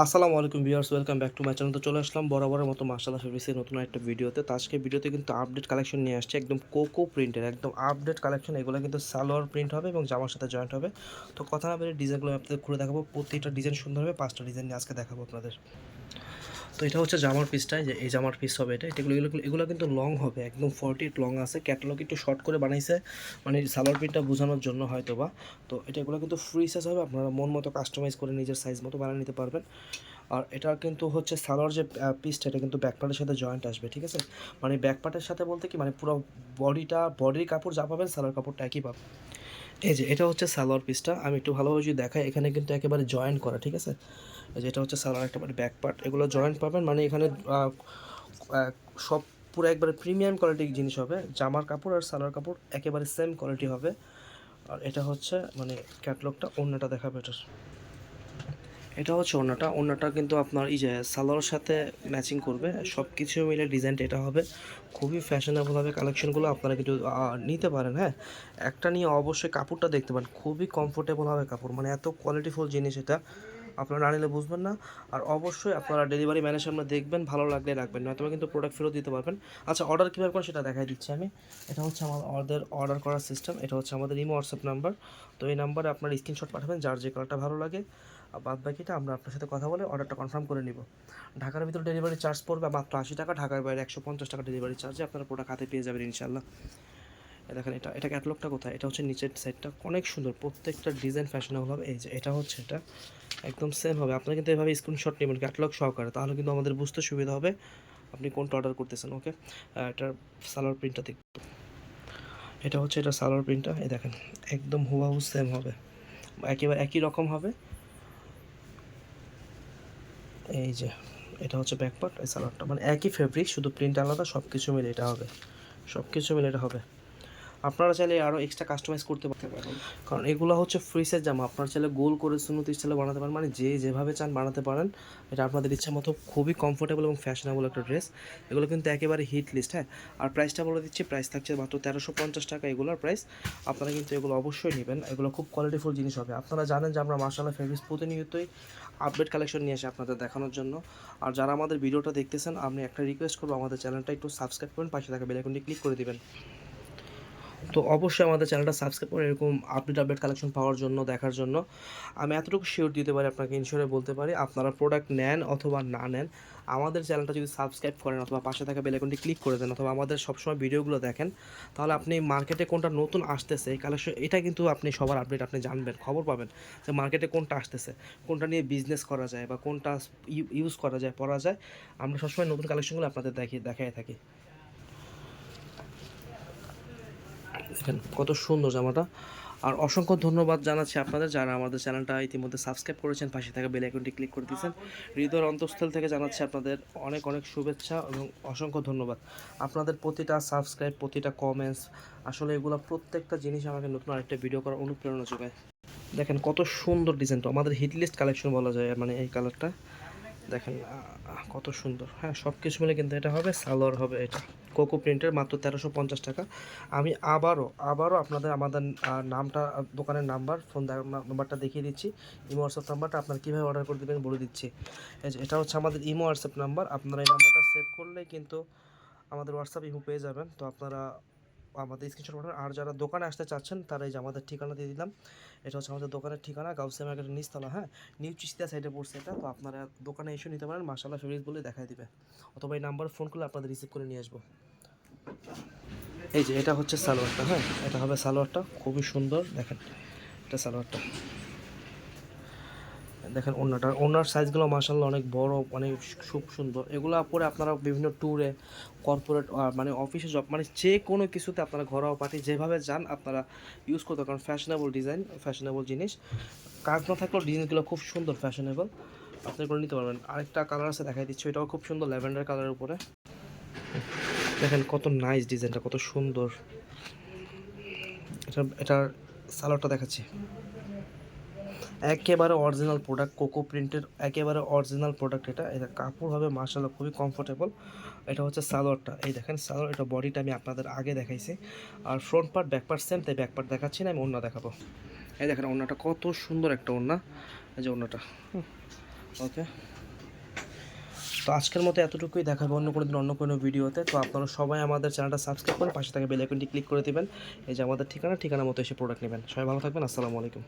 আসসালামু আলাইকুম viewers, welcome back to my channel. তো চলে আসলাম বরাবরের মতো মাশাআল্লাহ ফেব্রিক্সের নতুন একটা ভিডিওতে। তো আজকে ভিডিওতে কিন্তু আপডেট কালেকশন নিয়ে আসছে, একদম কোকো প্রিন্টের একদম আপডেট কালেকশন। এগুলো কিন্তু সালোয়ার প্রিন্ট হবে এবং জামার সাথে জয়েন্ট হবে। তো কথা না বলে ডিজাইনগুলো আপনাদের ঘুরে দেখাবো। প্রতিটা ডিজাইন সুন্দর হবে, 5টা ডিজাইন নিয়ে আজকে দেখাবো আপনাদের। তো এটা হচ্ছে জামার পিসটা, যে এই জামার পিস হবে এটা। এগুলো কিন্তু লং হবে, একদম 40 লং আছে। ক্যাটালগ একটু শর্ট করে বানাইছে, মানে সালোয়ার প্রিন্টটা বোঝানোর জন্য হয়তো বা। তো এগুলো কিন্তু ফ্রি সাইজ হবে, আপনারা মন মতো কাস্টমাইজ করে নিজের সাইজ মতো বানিয়ে নিতে পারবেন। আর এটা কিন্তু হচ্ছে সালোয়ার যে পিসটা, এটা কিন্তু ব্যাক পার্টের সাথে জয়েন্ট আসবে, ঠিক আছে? মানে ব্যাক পার্টের সাথে বলতে কি, মানে পুরো বডির কাপড় যা পাবেন সালোয়ার কাপড়টা একই পাবেন। এই যে এটা হচ্ছে সালোয়ার পিসটা, আমি একটু ভালোভাবে যদি দেখাই, এখানে কিন্তু একেবারে জয়েন্ট করা, ঠিক আছে? এই যে এটা হচ্ছে সালোয়ার একেবারে ব্যাক পার্ট, এগুলো জয়েন্ট পাবেন। মানে এখানে আহ, সব পুরো একবারে প্রিমিয়াম কোয়ালিটির জিনিস হবে। জামার কাপড় আর সালোয়ার কাপড় একেবারে সেম কোয়ালিটি হবে। আর এটা হচ্ছে মানে ক্যাটলগটা, অন্যটা দেখাবে এটার। এটা হচ্ছে ওড়নাটা কিন্তু আপনার এই যে সালোয়ারের সাথে ম্যাচিং করবে, সব কিছু মিলে ডিজাইনটা এটা হবে। খুবই ফ্যাশনেবল হবে কালেকশনগুলো, আপনারা কিন্তু নিতে পারেন। হ্যাঁ, একটা নিয়ে অবশ্যই কাপড়টা দেখতে পারেন, খুবই কমফোর্টেবল হবে কাপড়, মানে এত কোয়ালিটিফুল জিনিস এটা। আপনারা না নিলে বুঝবেন না। আর অবশ্যই আপনারা ডেলিভারি ম্যানের সামনে দেখবেন, ভালো লাগলে রাখবেন, নয়তো কিন্তু প্রোডাক্ট ফেরত দিতে পারবেন। আচ্ছা, অর্ডার কীভাবে করেন সেটা দেখাই দিচ্ছি আমি। এটা হচ্ছে আমাদের অর্ডার করার সিস্টেম। এটা হচ্ছে আমাদের ইমো হোয়াটসঅ্যাপ নাম্বার। তো এই নাম্বারে আপনার স্ক্রিনশট পাঠাবেন যার যে কালারটা ভালো লাগে, আর বাদ বাকিটা আমরা আপনার সাথে কথা বলে অর্ডারটা কনফার্ম করে নিব। ঢাকার ভিতরে ডেলিভারি চার্জ পড়বে মাত্র 80 টাকা, ঢাকার বাইরে 150 টাকা ডেলিভারি চার্জে আপনারা প্রোডাক্ট হাতে পেয়ে যাবেন ইনশাল্লাহ। দেখেন এটা ক্যাটালগটা কোথায়, এটা হচ্ছে নিচের সাইডটা অনেক সুন্দর, প্রত্যেকটা ডিজাইন ফ্যাশনেবল হবে। এই যে এটা হচ্ছে এটা একদম সেম হবে। আপনারা কিন্তু এভাবে স্ক্রিনশট নেবেন ক্যাটালগ সহকারে, তাহলে কিন্তু আমাদের বুঝতে সুবিধা হবে আপনি কোনটা অর্ডার করতেছেন। ওকে, এটার সালোয়ার প্রিন্টটা দেখুন। এটা হচ্ছে এটা সালোয়ার প্রিন্টটা, এই দেখেন একদম হুবাহু সেম হবে, একেবারে একই রকম হবে। এই যে এটা হচ্ছে ব্যাক পার্ট, এই সালোয়ারটা মানে একই ফেব্রিক, শুধু প্রিন্ট আলাদা, সব কিছু মিলে এটা হবে, সব কিছু মিলে এটা হবে। আপনারা চাইলে আরও এক্সট্রা কাস্টমাইজ করতে পারেন, কারণ এগুলো হচ্ছে ফ্রি সাইজ জামা। আপনারা চাইলে গোল করে সুন্নত স্টাইলে বানাতে পারেন, মানে যেভাবে চান বানাতে পারেন। এটা আপনাদের ইচ্ছা মতো, খুবই কমফোর্টেবল এবং ফ্যাশনেবল একটা ড্রেস। এগুলো কিন্তু একেবারে হিট লিস্ট। হ্যাঁ, আর প্রাইসটা বলে দিচ্ছি, প্রাইস থাকছে মাত্র 1350 টাকা এগুলোর প্রাইস। আপনারা কিন্তু এগুলো অবশ্যই নেবেন, এগুলো খুব কোয়ালিটিফুল জিনিস হবে। আপনারা জানেন যে আমরা মাশাআল্লাহ ফেব্রিক্স প্রতিনিয়তই আপডেট কালেকশন নিয়ে আসি আপনাদের দেখানোর জন্য। আর যারা আমাদের ভিডিওটা দেখতেছেন, আমি একটা রিকোয়েস্ট করবো, আমাদের চ্যানেলটা একটু সাবস্ক্রাইব করবেন, পাশে থাকা বেল আইকনটি ক্লিক করে দিবেন। তো অবশ্যই আমাদের চ্যানেলটা সাবস্ক্রাইব করে এরকম আপডেট কালেকশন পাওয়ার জন্য, দেখার জন্য। আমি এতটুকু শিওর দিতে পারি, আপনাকে ইনশিওরে বলতে পারি, আপনারা প্রোডাক্ট নেন অথবা না নেন, আমাদের চ্যানেলটা যদি সাবস্ক্রাইব করেন অথবা পাশে থাকা বেল আইকনটি ক্লিক করে দেন, অথবা আমাদের সবসময় ভিডিওগুলো দেখেন, তাহলে আপনি মার্কেটে কোনটা নতুন আসতেছে এই কালেকশন, এটা কিন্তু আপনি সবার আপডেট আপনি জানবেন, খবর পাবেন যে মার্কেটে কোনটা আসতেছে, কোনটা নিয়ে বিজনেস করা যায় বা কোনটা ইউজ করা যায়, পড়া যায়। আমরা সবসময় নতুন কালেকশনগুলো আপনাদের দেখাই থাকি। দেখেন কত সুন্দর জামাটা। আর অসংখ্য ধন্যবাদ জানাচ্ছি আপনাদের, যারা আমাদের চ্যানেলটা ইতিমধ্যে সাবস্ক্রাইব করেছেন, পাশে থাকা বেল আইকনটি ক্লিক করে দিয়েছেন। হৃদয়ের অন্তঃস্থল থেকে জানাচ্ছি আপনাদের অনেক অনেক শুভেচ্ছা এবং অসংখ্য ধন্যবাদ। আপনাদের প্রতিটা সাবস্ক্রাইব, প্রতিটা কমেন্টস, আসলে এগুলো প্রত্যেকটা জিনিস আমাকে নতুন আরেকটা ভিডিও করার অনুপ্রেরণা যোগায়। দেখেন কত সুন্দর ডিজাইনটা, আমাদের হিট লিস্ট কালেকশন বলা যায়, মানে এই কালারটা দেখেন কত সুন্দর। হ্যাঁ, সব কিছু মিলে কিন্তু এটা হবে, সালোয়ার হবে এটা কোকো প্রিন্টের, মাত্র 1350 টাকা। আমি আবারও আপনাদের আমাদের নামটা, দোকানের নাম্বার, ফোন নাম্বারটা দেখিয়ে দিচ্ছি। ইমো হোয়াটসঅ্যাপ নাম্বারটা আপনার কীভাবে অর্ডার করে দেবেন বলে দিচ্ছি। এই যে এটা হচ্ছে আমাদের ইমো হোয়াটসঅ্যাপ নাম্বার, আপনারা এই নাম্বারটা সেভ করলেই কিন্তু আমাদের হোয়াটসঅ্যাপ ইমো পেয়ে যাবেন। তো আপনারা আমাদের স্ক্রিনশট পাঠান। আর যারা দোকানে আসতে চাচ্ছেন, তারা এই যে আমাদের ঠিকানা দিয়ে দিলাম। এটা হচ্ছে আমাদের দোকানের ঠিকানা, গাউসিয়া মার্কেটের নিচতলা। হ্যাঁ, নিউ চিস্তিয়া সাইডে পড়ছে এটা। তো আপনারা দোকানে এসে নিতে পারেন, মাশাআল্লাহ ফেব্রিক্স বলে দেখাই দিবে, অথবা এই নাম্বারে ফোন করলে আপনাদের রিসিভ করে নিয়ে আসবো। এই যে এটা হচ্ছে সালোয়ারটা। হ্যাঁ, এটা হবে সালোয়ারটা, খুবই সুন্দর। দেখেন এটা সালোয়ারটা, দেখেন ওনার সাইজগুলো মাশাআল্লাহ অনেক বড়, অনেক খুব সুন্দর। এগুলো পরে আপনারা বিভিন্ন ট্যুরে, কর্পোরেট মানে অফিসে জব, মানে যে কোনো কিছুতে আপনারা ঘরোয়া পার্টি যেভাবে যান আপনারা ইউজ করতে, কারণ ফ্যাশনেবল ডিজাইন, ফ্যাশনেবল জিনিস। কাজ না থাকলেও ডিজাইনগুলো খুব সুন্দর, ফ্যাশনেবল, আপনি করে নিতে পারবেন। আরেকটা কালার আছে, দেখাই দিচ্ছি, এটাও খুব সুন্দর, ল্যাভেন্ডার কালারের উপরে। দেখেন কত নাইস ডিজাইনটা, কত সুন্দর। এটার সালোয়ারটা দেখাচ্ছি, একেবারে অরিজিনাল প্রোডাক্ট, কোকো প্রিন্টের একেবারে অরিজিনাল প্রোডাক্ট। এটা কাপড় হবে মাশাআল্লাহ খুবই কমফোর্টেবল। এটা হচ্ছে সালোয়ারটা, এই দেখেন সালোয়ার, এটা বডিটা আমি আপনাদের আগে দেখাইছি। আর front part back part same, তাই ব্যাক পার্ট দেখাচ্ছি না, আমি ওড়না দেখাবো। এই দেখেন ওড়নাটা কত সুন্দর একটা ওড়না, এই যে ওড়নাটা, ওকে, তো আজকের মতো এতটুকুই, দেখাবো অন্য কোনো দিন অন্য কোনো ভিডিওতে। তো আপনারা সবাই আমাদের চ্যানেলটা সাবস্ক্রাইব করে পাশে থাকা বেল আইকনটি ক্লিক করে দিবেন। এই যে আমাদের ঠিকানা মতো এসে প্রোডাক্ট নেবেন। সবাই ভালো থাকবেন, আসসালামু আলাইকুম।